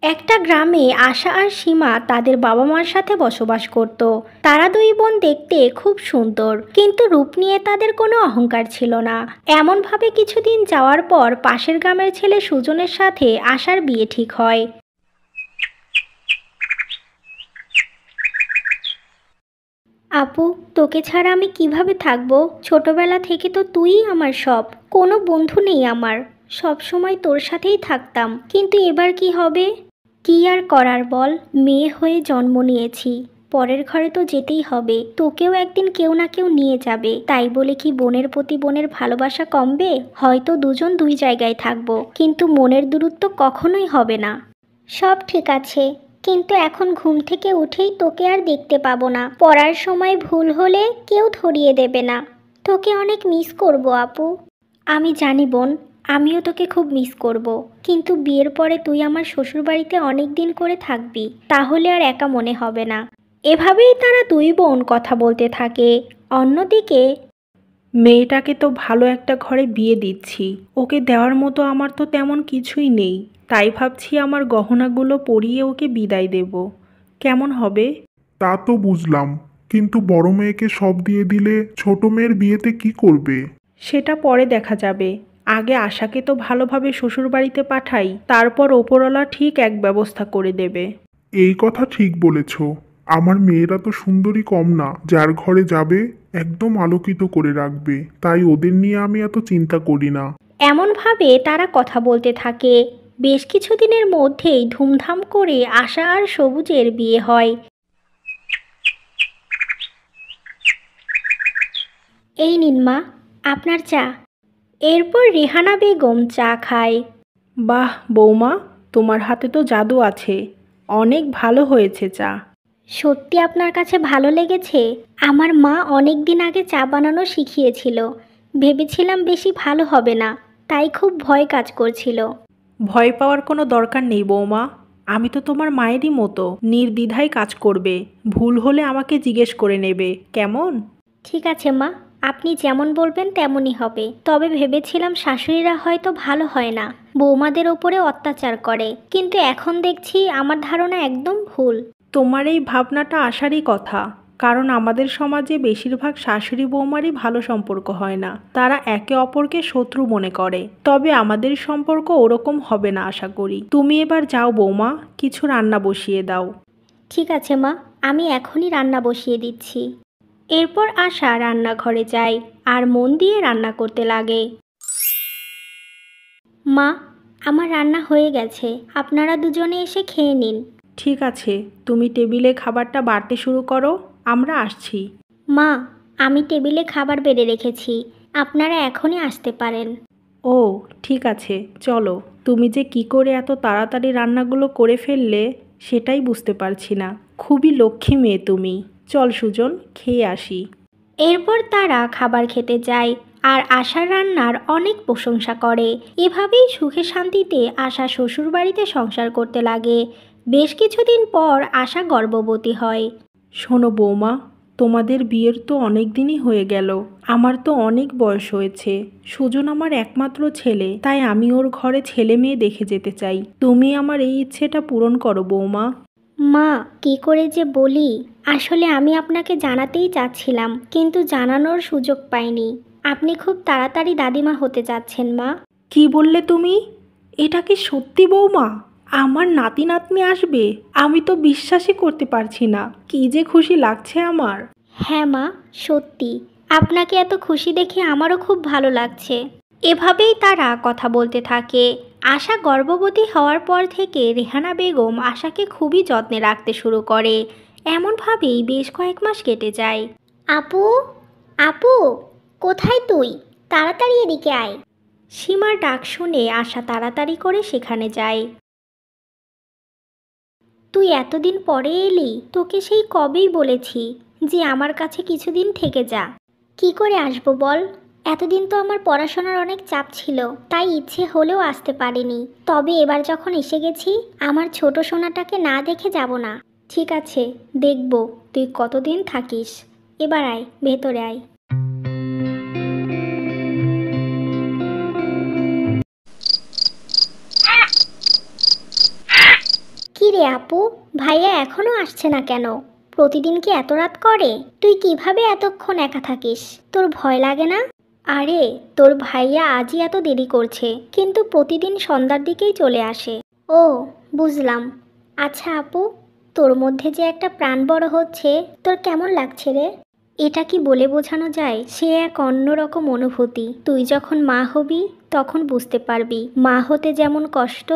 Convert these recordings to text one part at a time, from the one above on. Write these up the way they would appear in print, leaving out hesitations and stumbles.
একটা গ্রামে আশা আর সীমা তাদের বাবা মার সাথে বসবাস করত। তারা দুই বোন দেখতে খুব সুন্দর, কিন্তু রূপ নিয়ে তাদের কোনো অহংকার ছিল না। এমনভাবে কিছুদিন যাওয়ার পর পাশের গ্রামের ছেলে সুজনের সাথে আশার বিয়ে ঠিক হয়। আপু, তোকে ছাড়া আমি কিভাবে থাকবো? ছোটবেলা থেকে তো তুইই আমার সব। কোনো বন্ধু নেই আমার, সব সময় তোর সাথেই থাকতাম, কিন্তু এবার কি হবে? কি আর করার বল, মেয়ে হয়ে জন্ম নিয়েছি, পরের ঘরে তো যেতেই হবে। তোকেও একদিন কেউ না কেউ নিয়ে যাবে, তাই বলে কি বোনের প্রতি বোনের ভালোবাসা কমবে? হয়তো দুজন দুই জায়গায় থাকবো, কিন্তু মনের দূরত্ব কখনোই হবে না। সব ঠিক আছে, কিন্তু এখন ঘুম থেকে উঠেই তোকে আর দেখতে পাবো না। পড়ার সময় ভুল হলে কেউ ধরিয়ে দেবে না। তোকে অনেক মিস করব আপু। আমি জানি বোন, আমিও তোকে খুব মিস করব, কিন্তু বিয়ের পরে তুই আমার শ্বশুরবাড়িতে অনেক দিন করে থাকবি, তাহলে আর একা মনে হবে না। এভাবেই তারা দুই বোন কথা বলতে থাকে। অন্যদিকে মেয়েটাকে তো ভালো একটা ঘরে বিয়ে দিচ্ছি, ওকে দেওয়ার মতো আমার তো তেমন কিছুই নেই। তাই ভাবছি আমার গহনাগুলো পরিয়ে ওকে বিদায় দেব। কেমন হবে? তা তো বুঝলাম, কিন্তু বড় মেয়েকে সব দিয়ে দিলে ছোট মেয়ের বিয়েতে কি করবে? সেটা পরে দেখা যাবে। আগে আশাকে তো ভালোভাবে শ্বশুরবাড়িতে পাঠাই, তারপর ওপরওয়ালা ঠিক এক ব্যবস্থা করে দেবে। এই কথা ঠিক বলেছ। আমার মেয়েরা তো সুন্দরী কম না, যার ঘরে যাবে একদম আলোকিত করে রাখবে, তাই ওদের নিয়ে আমি এত চিন্তা করি না। এমনভাবে তারা কথা বলতে থাকে। বেশ কিছুদিনের মধ্যেই ধুমধাম করে আশা আর সবুজের বিয়ে হয়। এই নিন মা, আপনার চা। এরপর রেহানা বেগম চা খায়। বাহ বৌমা, তোমার হাতে তো জাদু আছে। অনেক ভালো হয়েছে চা। সত্যি আপনার কাছে ভালো লেগেছে? আমার মা অনেক দিন আগে চা বানানো শিখিয়েছিল। ভেবেছিলাম বেশি ভালো হবে না, তাই খুব ভয় কাজ করছিল। ভয় পাওয়ার কোনো দরকার নেই বৌমা। আমি তো তোমার মায়েরই মতো, নির্দ্বিধায় কাজ করবে। ভুল হলে আমাকে জিজ্ঞেস করে নেবে, কেমন? ঠিক আছে মা, আপনি যেমন বলবেন তেমনই হবে। তবে ভেবেছিলাম শাশুড়িরা হয়তো ভালো হয় না, বৌমাদের ওপরে অত্যাচার করে, কিন্তু এখন দেখছি আমার ধারণা একদম ভুল। তোমার এই ভাবনাটা আসারই কথা, কারণ আমাদের সমাজে বেশিরভাগ শাশুড়ি বৌমারই ভালো সম্পর্ক হয় না। তারা একে অপরকে শত্রু মনে করে। তবে আমাদের সম্পর্ক ওরকম হবে না আশা করি। তুমি এবার যাও বৌমা, কিছু রান্না বসিয়ে দাও। ঠিক আছে মা, আমি এখনই রান্না বসিয়ে দিচ্ছি। এরপর আশা রান্নাঘরে যায় আর মন দিয়ে রান্না করতে লাগে। মা, আমার রান্না হয়ে গেছে, আপনারা দুজনে এসে খেয়ে নিন। ঠিক আছে, তুমি টেবিলে খাবারটা বাড়তে শুরু করো, আমরা আসছি। মা, আমি টেবিলে খাবার বেড়ে রেখেছি, আপনারা এখনই আসতে পারেন। ও ঠিক আছে, চলো। তুমি যে কি করে এত তাড়াতাড়ি রান্নাগুলো করে ফেললে সেটাই বুঝতে পারছি না। খুবই লক্ষ্মী মেয়ে তুমি। চল সুজন, খেয়ে আসি। এরপর তারা খাবার খেতে যায় আর আশার রান্নার অনেক প্রশংসা করে। এভাবেই সুখে শান্তিতে আশা শ্বশুরবাড়িতে সংসার করতে লাগে। বেশ কিছুদিন পর আশা গর্ভবতী হয়। শোনো বৌমা, তোমাদের বিয়ের তো অনেক দিনই হয়ে গেল। আমার তো অনেক বয়স হয়েছে। সুজন আমার একমাত্র ছেলে, তাই আমি ওর ঘরে ছেলে মেয়ে দেখে যেতে চাই। তুমি আমার এই ইচ্ছেটা পূরণ করো বৌমা। মা, কি করে যে বলি, আসলে আমি আপনাকে জানাতেই চাচ্ছিলাম, কিন্তু জানানোর সুযোগ পাইনি। আপনি খুব তাড়াতাড়ি দাদিমা হতে যাচ্ছেন মা। কি বললে তুমি? এটা কি সত্যি বৌমা? আমার নাতি নাতনি আসবে? আমি তো বিশ্বাসই করতে পারছি না। কি যে খুশি লাগছে আমার। হ্যাঁ মা, সত্যি। আপনাকে এত খুশি দেখে আমারও খুব ভালো লাগছে। এভাবেই তারা কথা বলতে থাকে। আশা গর্ভবতী হওয়ার পর থেকে রেহানা বেগম আশাকে খুবই যত্নে রাখতে শুরু করে। এমনভাবেই বেশ কয়েক মাস কেটে যায়। আপু, আপু, কোথায় তুই? তাড়াতাড়ি এদিকে আয়। সীমার ডাক শুনে আশা তাড়াতাড়ি করে সেখানে যায়। তুই এতদিন পরে এলি? তোকে সেই কবেই বলেছি যে আমার কাছে কিছুদিন থেকে যা। কি করে আসবো বল? এতদিন তো আমার পড়াশোনার অনেক চাপ ছিল, তাই ইচ্ছে হলেও আসতে পারিনি। তবে এবার যখন এসে গেছি, আমার ছোট সোনাটাকে না দেখে যাব না। ঠিক আছে, দেখব তুই কতদিন থাকিস। এবার আয়, ভেতরে আয়। কি রে আপু, ভাইয়া এখনো আসছে না কেন? প্রতিদিন কি এত রাত করে? তুই কিভাবে এতক্ষণ একা থাকিস? তোর ভয় লাগে না? আরে, তোর ভাইয়া আজই এত দেরি করছে, কিন্তু প্রতিদিন সন্ধ্যার দিকেই চলে আসে। ও, বুঝলাম। আচ্ছা আপু, তোর মধ্যে যে একটা প্রাণ বড় হচ্ছে, তোর কেমন লাগছে রে? এটা কি বলে বোঝানো যায়? সে এক অন্যরকম অনুভূতি। তুই যখন মা হবি তখন বুঝতে পারবি, মা হতে যেমন কষ্ট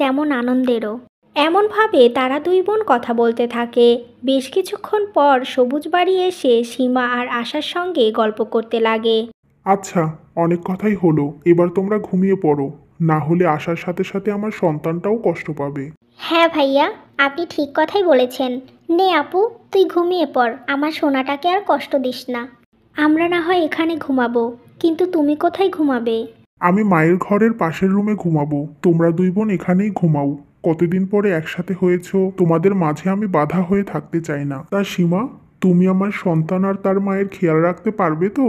তেমন আনন্দেরও। এমনভাবে তারা দুই বোন কথা বলতে থাকে। বেশ কিছুক্ষণ পর সবুজ বাড়ি এসে সীমা আর আশার সঙ্গে গল্প করতে লাগে। আচ্ছা, অনেক কথাই হলো, এবার তোমরা ঘুমিয়ে পড়ো, না হলে আসার সাথে সাথে আমার সন্তানটাও কষ্ট পাবে। হ্যাঁ ভাইয়া, আপনি ঠিক কথাই বলেছেন। নে আপু, তুই ঘুমিয়ে পড়, আমার সোনাটাকে আর কষ্ট দিস না। আমরা না হয় এখানে ঘুমাবো, কিন্তু তুমি কোথায় ঘুমাবে? আমি মায়ের ঘরের পাশের রুমে ঘুমাবো, তোমরা দুই বোন এখানেই ঘুমাও। কতদিন পরে একসাথে হয়েছো, তোমাদের মাঝে আমি বাধা হয়ে থাকতে চাই না। তা সীমা, তুমি আমার সন্তান আর তার মায়ের খেয়াল রাখতে পারবে তো?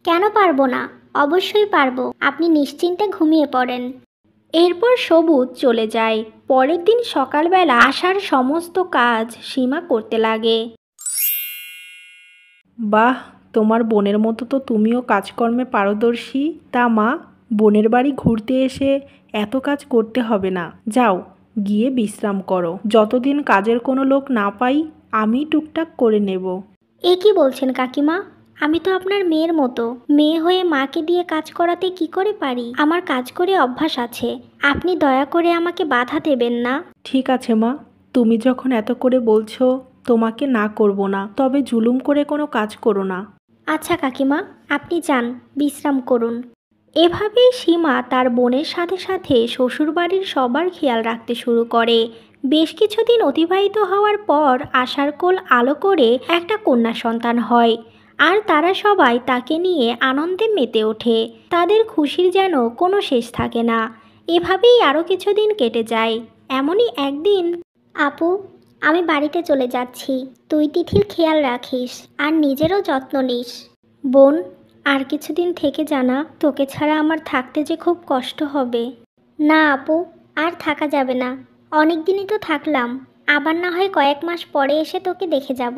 কেন পারবো না? অবশ্যই পারবো, আপনি নিশ্চিন্তে ঘুমিয়ে পড়েন। এরপর সবুজ চলে যায়। পরের দিন সকালবেলা আশার সমস্ত কাজ সীমা করতে লাগে। বাহ, তোমার বোনের মতো তো তুমিও কাজকর্মে পারদর্শী। তা মা, বোনের বাড়ি ঘুরতে এসে এত কাজ করতে হবে না, যাও গিয়ে বিশ্রাম করো। যতদিন কাজের কোনো লোক না পাই আমি টুকটাক করে নেব। এ কি বলছেন কাকিমা? আমি তো আপনার মেয়ের মতো, মেয়ে হয়ে মাকে দিয়ে কাজ করাতে কি করে পারি? আমার কাজ করে অভ্যাস আছে, আপনি দয়া করে আমাকে বাধা দেবেন না। ঠিক আছে মা, তুমি যখন এত করে বলছো তোমাকে না করব না, তবে জুলুম করে কোনো কাজ করো না। আচ্ছা কাকিমা, আপনি যান, বিশ্রাম করুন। এভাবেই সীমা তার বোনের সাথে সাথে শ্বশুরবাড়ির সবার খেয়াল রাখতে শুরু করে। বেশ কিছুদিন অতিবাহিত হওয়ার পর আশার কোল আলো করে একটা কন্যা সন্তান হয়, আর তারা সবাই তাকে নিয়ে আনন্দে মেতে ওঠে। তাদের খুশির যেন কোনো শেষ থাকে না। এভাবেই আরও কিছুদিন কেটে যায়। এমনই একদিন আপু, আমি বাড়িতে চলে যাচ্ছি, তুই তিথির খেয়াল রাখিস আর নিজেরও যত্ন নিস। বোন, আর কিছুদিন থেকে জানা, তোকে ছাড়া আমার থাকতে যে খুব কষ্ট হবে। না আপু, আর থাকা যাবে না, অনেক দিনই তো থাকলাম, আবার না হয় কয়েক মাস পরে এসে তোকে দেখে যাব।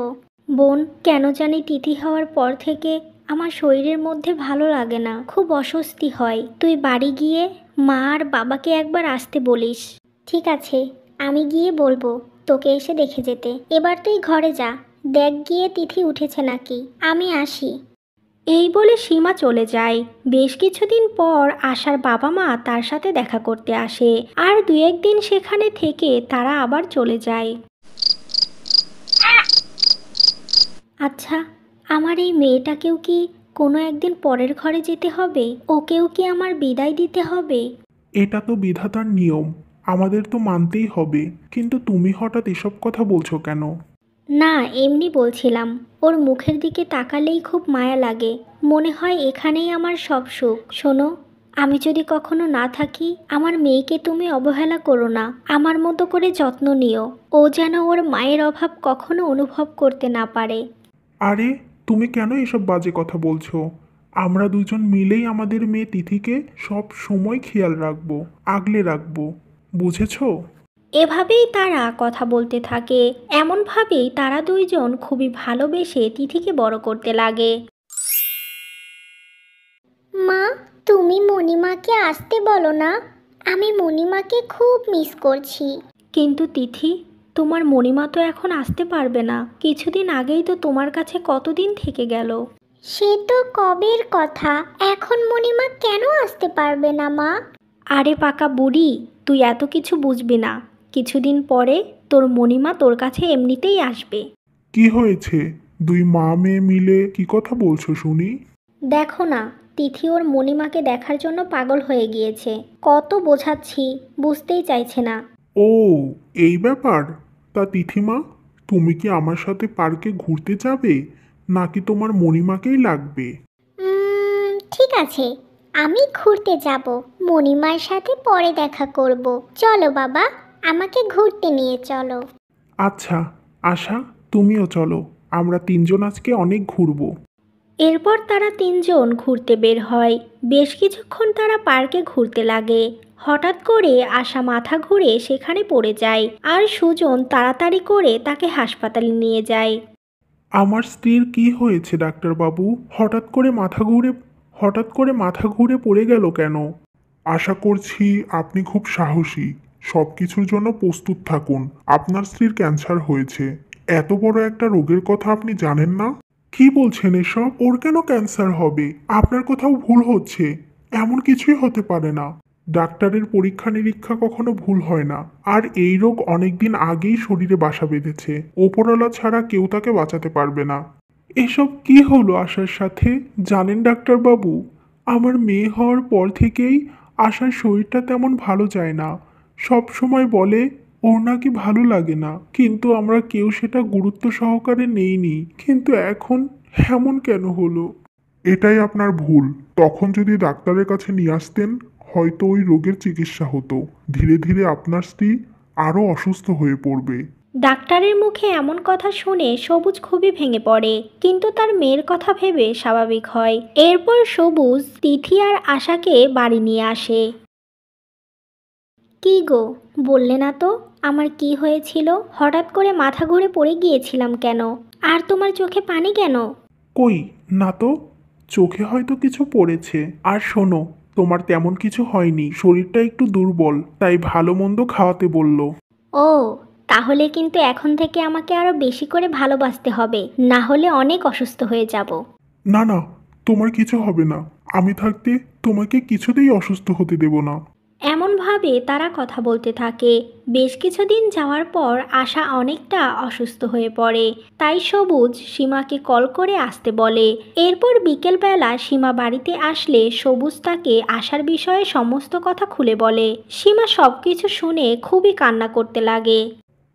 বোন, কেন জানি তিথি হওয়ার পর থেকে আমার শরীরের মধ্যে ভালো লাগে না, খুব অস্বস্তি হয়। তুই বাড়ি গিয়ে মা আর বাবাকে একবার আসতে বলিস। ঠিক আছে, আমি গিয়ে বলবো তোকে এসে দেখে যেতে। এবার তুই ঘরে যা, দেখ গিয়ে তিথি উঠেছে নাকি। আমি আসি। এই বলে সীমা চলে যায়। বেশ কিছুদিন পর আশার বাবা মা তার সাথে দেখা করতে আসে, আর দু একদিন সেখানে থেকে তারা আবার চলে যায়। আচ্ছা, আমার এই মেয়েটাকেও কি কোনো একদিন পরের ঘরে যেতে হবে? ওকেও কি আমার বিদায় দিতে হবে? এটা তো বিধাতার নিয়ম, আমাদের তো মানতেই হবে। কিন্তু তুমি হঠাৎ এসব কথা বলছো কেন? না, এমনি বলছিলাম, ওর মুখের দিকে তাকালেই খুব মায়া লাগে, মনে হয় এখানেই আমার সব সুখ। শোনো, আমি যদি কখনো না থাকি, আমার মেয়েকে তুমি অবহেলা করো না, আমার মতো করে যত্ন নিও। ও যেন ওর মায়ের অভাব কখনো অনুভব করতে না পারে। আরে, তুমি কেন এসব বাজে কথা বলছো? আমরা দুজন মিলেই আমাদের মেয়ে তিথিকে সব সময় খেয়াল রাখবো, আগলে রাখবো, বুঝেছো? এভাবেই তারা কথা বলতে থাকে। এমনভাবেই তারা দুইজন খুবই ভালোবেসে তিথিকে বড় করতে লাগে। মা, তুমি মণিমাকে আসতে বলো না, আমি মণিমাকে খুব মিস করছি। কিন্তু তিথি, তোমার মণিমা তো এখন আসতে পারবে না। কিছুদিন আগেই তো তোমার কাছে কতদিন থেকে গেল। সে তো কবের কথা, এখন মণিমা কেন আসতে পারবে না মা? আরে পাকা বুড়ি, তুই এত কিছু বুঝবি না। কিছুদিন পরে তোর মণিমা তোর কাছে এমনিতেই আসবে। কি হয়েছে? দুই মা মেয়ে মিলে কি কথা বলছো শুনি? দেখো না, তিথি ওর মণিমাকে দেখার জন্য পাগল হয়ে গিয়েছে। কত বোঝাচ্ছি, বুঝতেই চাইছে না। ও, এই ব্যাপার। তা তিথিমা, তুমি কি আমার সাথে পার্কে ঘুরতে যাবে, নাকি তোমার মণিমাকেই লাগবে? ঠিক আছে, আমি ঘুরতে যাব, মণিমার সাথে পরে দেখা করব। চলো বাবা, আমাকে ঘুরতে নিয়ে চলো। আচ্ছা, আশা, তুমিও চলো, আমরা তিনজন আজকে অনেক ঘুরবো। এরপর তারা তিনজন ঘুরতে বের হয়। বেশ কিছুক্ষণ তারা পার্কে ঘুরতে লাগে। হঠাৎ করে আশা মাথা ঘুরে সেখানে পড়ে যায় আর সুজন তাড়াতাড়ি করে তাকে হাসপাতালে নিয়ে যায়। আমার স্ত্রীর কি হয়েছে ডাক্তারবাবু? হঠাৎ করে মাথা ঘুরে পড়ে গেল কেন? আশা করছি আপনি খুব সাহসী। সব কিছুর জন্য প্রস্তুত থাকুন। আপনার স্ত্রীর ক্যান্সার হয়েছে। এত বড় একটা রোগের কথা আপনি জানেন না? কি বলছেন এসব? ওর কেন ক্যান্সার হবে? আপনার কোথাও ভুল হচ্ছে। এমন কিছুই হতে পারে না। ডাক্তারের পরীক্ষা নিরীক্ষা কখনো ভুল হয় না। আর এই রোগ অনেকদিন আগেই শরীরে বাসা বেঁধেছে। ওপরওয়ালা ছাড়া কেউ তাকে বাঁচাতে পারবে না। এসব কি হলো আশার সাথে? জানেন ডাক্তারবাবু, আমার মেয়ে হওয়ার পর থেকেই আশার শরীরটা তেমন ভালো যায় না। সব সময় বলে ওর নাকি ভালো লাগে না, কিন্তু আমরা কেউ সেটা গুরুত্ব সহকারে নেইনি। কিন্তু এখন এমন কেন হলো? এটাই আপনার ভুল। তখন যদি ডাক্তারের কাছে নিয়ে আসতেন, হয়তো ওই রোগের চিকিৎসা হতো। ধীরে ধীরে আপনার স্ত্রী আরও অসুস্থ হয়ে পড়বে। ডাক্তারের মুখে এমন কথা শুনে সবুজ খুবই ভেঙে পড়ে, কিন্তু তার মেয়ের কথা ভেবে স্বাভাবিক হয়। এরপর সবুজ তিথি আর আশাকে বাড়ি নিয়ে আসে। কি গো, বললে না তো আমার কি হয়েছিল? হঠাৎ করে মাথা ঘুরে পড়ে গিয়েছিলাম কেন? আর তোমার চোখে পানি কেন? কই, না তো। চোখে হয়তো কিছু পড়েছে। আর শোনো, তোমার তেমন কিছু হয়নি। শরীরটা একটু দুর্বল, তাই ভালো মন্দ খাওয়াতে বলল। ও, তাহলে কিন্তু এখন থেকে আমাকে আরো বেশি করে ভালোবাসতে হবে, না হলে অনেক অসুস্থ হয়ে যাব। না না, তোমার কিছু হবে না। আমি থাকতে তোমাকে কিছুতেই অসুস্থ হতে দেব না। এমনভাবে তারা কথা বলতে থাকে। বেশ কিছুদিন যাওয়ার পর আশা অনেকটা অসুস্থ হয়ে পড়ে। তাই সবুজ সীমাকে কল করে আসতে বলে। এরপর বিকেলবেলা সীমা বাড়িতে আসলে সবুজ তাকে আশার বিষয়ে সমস্ত কথা খুলে বলে। সীমা সবকিছু শুনে খুবই কান্না করতে লাগে।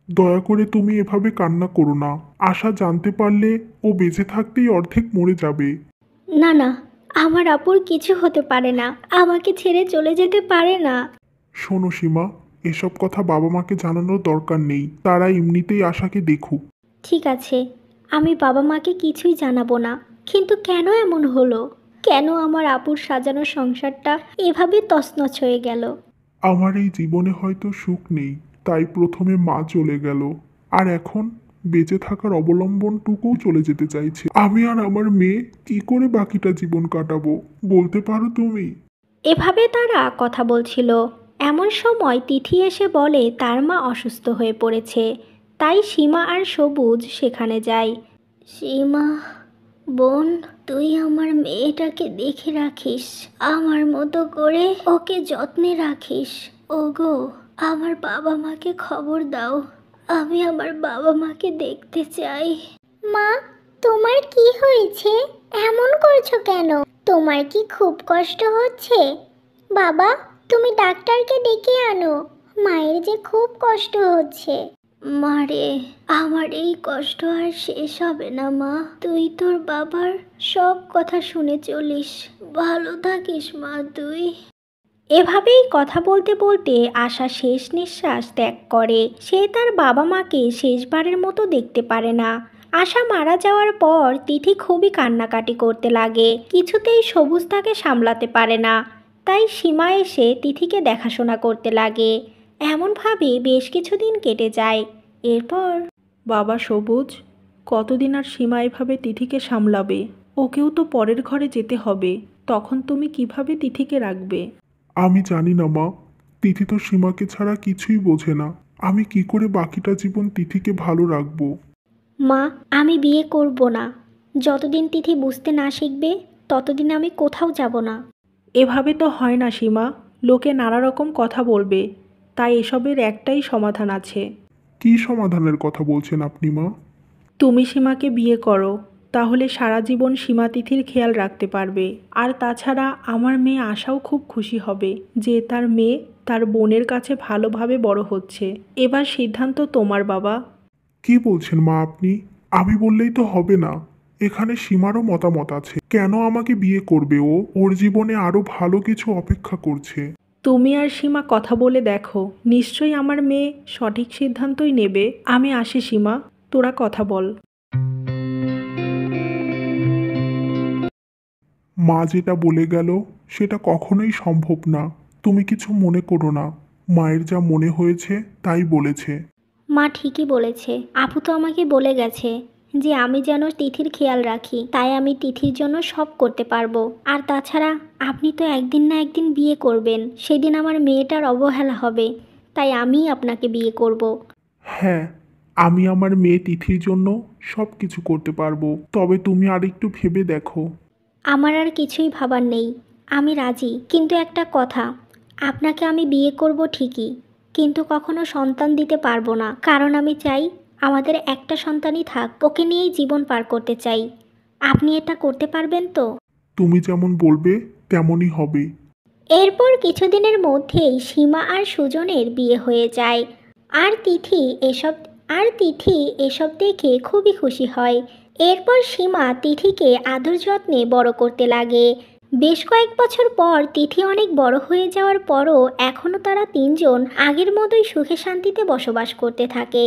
দয়া করে তুমি এভাবে কান্না করো না। আশা জানতে পারলে ও বেঁচে থাকতেই অর্ধেক মরে যাবে। না না, আমার আপুর কিছু হতে পারে না, আমাকে ছেড়ে চলে যেতে পারে না। শোনো সীমা, এসব কথা বাবা মাকে জানানোর দরকার নেই। তারা এমনিতেই আশাকে দেখুক। ঠিক আছে, আমি বাবা মাকে কিছুই জানাবো না। কিন্তু কেন এমন হলো? কেন আমার আপুর সাজানো সংসারটা এভাবে তছনছ হয়ে গেল? আমার এই জীবনে হয়তো সুখ নেই, তাই প্রথমে মা চলে গেল। আর এখন বেঁচে থাকার অবলম্বনটুকুও চলে যেতে চাইছে। আমি আর আমার মেয়ে কি করে বাকিটা জীবন কাটাবো, বলতে পারো তুমি? এভাবে তারা কথা বলছিল। এমন সময় তিথি এসে বলে তার মা অসুস্থ হয়ে পড়েছে। তাই সীমা আর সবুজ সেখানে যায়। সীমা বোন, তুই আমার মেয়েটাকে দেখে রাখিস, আমার মতো করে ওকে যত্নে রাখিস। ওগো, আমার বাবা মাকে খবর দাও, আমি আমার বাবা মাকে দেখতে চাই। মা, তোমার কি হয়েছে? এমন করছো কেন? তোমার কি খুব কষ্ট হচ্ছে? বাবা, তুমি ডাক্তারকে ডেকে আনো, মায়ের যে খুব কষ্ট হচ্ছে। মারে, আমার এই কষ্ট আর শেষ হবে না মা। তুই তোর বাবার সব কথা শুনে চলিস। ভালো থাকিস মা তুই। এভাবেই কথা বলতে বলতে আশা শেষ নিঃশ্বাস ত্যাগ করে। সে তার বাবা মাকে শেষবারের মতো দেখতে পারে না। আশা মারা যাওয়ার পর তিথি খুবই কান্নাকাটি করতে লাগে। কিছুতেই সবুজ তাকে সামলাতে পারে না। তাই সীমা এসে তিথিকে দেখাশোনা করতে লাগে। এমনভাবে বেশ কিছুদিন কেটে যায়। এরপর বাবা সবুজ, কতদিন আর সীমা এভাবে তিথিকে সামলাবে? ওকেও তো পরের ঘরে যেতে হবে। তখন তুমি কিভাবে তিথিকে রাখবে? আমি জানি না মা। তিথি তো সীমাকে ছাড়া কিছুই বোঝে না। আমি কি করে বাকিটা জীবন তিথিকে ভালো রাখবো? মা, আমি বিয়ে করব না। যতদিন তিথি বুঝতে না শিখবে ততদিন আমি কোথাও যাব না। এভাবে তো হয় না সীমা। লোকে নানা রকম কথা বলবে, তাই এসবের একটাই সমাধান আছে। কি সমাধানের কথা বলছেন আপনি মা? তুমি সীমাকে বিয়ে করো, তাহলে সারা জীবন সীমা তিথির খেয়াল রাখতে পারবে। আর তাছাড়া আমার মেয়ে আশাও খুব খুশি হবে যে তার মেয়ে তার বোনের কাছে ভালোভাবে বড় হচ্ছে। এবার সিদ্ধান্ত তোমার বাবা। কি বলছেন মা আপনি? আমি বললেই তো হবে না। এখানে সীমারও মতামত আছে। কেন আমাকে বিয়ে করবে ও? ওর জীবনে আরো ভালো কিছু অপেক্ষা করছে। তুমি আর সীমা কথা বলে দেখো, নিশ্চয়ই আমার মেয়ে সঠিক সিদ্ধান্তই নেবে। আমি আসি সীমা, তোরা কথা বল। মা যেটা বলে গেল সেটা কখনোই সম্ভব না। তুমি কিছু মনে করো না, মায়ের যা মনে হয়েছে তাই বলেছে। মা ঠিকই বলেছে। আপু তো আমাকে বলে গেছে যে আমি যেন তিথির খেয়াল রাখি, তাই আমি তিথির জন্য সব করতে পারবো। আর তাছাড়া আপনি তো একদিন না একদিন বিয়ে করবেন, সেদিন আমার মেয়েটার অবহেলা হবে, তাই আমিই আপনাকে বিয়ে করব। হ্যাঁ, আমি আমার মেয়ে তিথির জন্য সব কিছু করতে পারবো, তবে তুমি আরেকটু ভেবে দেখো। আমার আর কিছুই ভাবার নেই, আমি রাজি। কিন্তু একটা কথা, আপনাকে আমি বিয়ে করব ঠিকই, কিন্তু কখনো সন্তান দিতে পারবো না, কারণ আমি চাই আমাদের একটা সন্তানই থাক, ওকে নিয়েই জীবন পার করতে চাই। আপনি এটা করতে পারবেন তো? তুমি যেমন বলবে তেমনই হবে। এরপর কিছুদিনের মধ্যেই সীমা আর সুজনের বিয়ে হয়ে যায়। আর তিথি এসব তিথি এসব দেখে খুবই খুশি হয়। এরপর সীমা তিথিকে আদর যত্নে বড় করতে লাগে। বেশ কয়েক বছর পর তিথি অনেক বড় হয়ে যাওয়ার পরও এখনও তারা তিনজন আগের মতোই সুখে শান্তিতে বসবাস করতে থাকে।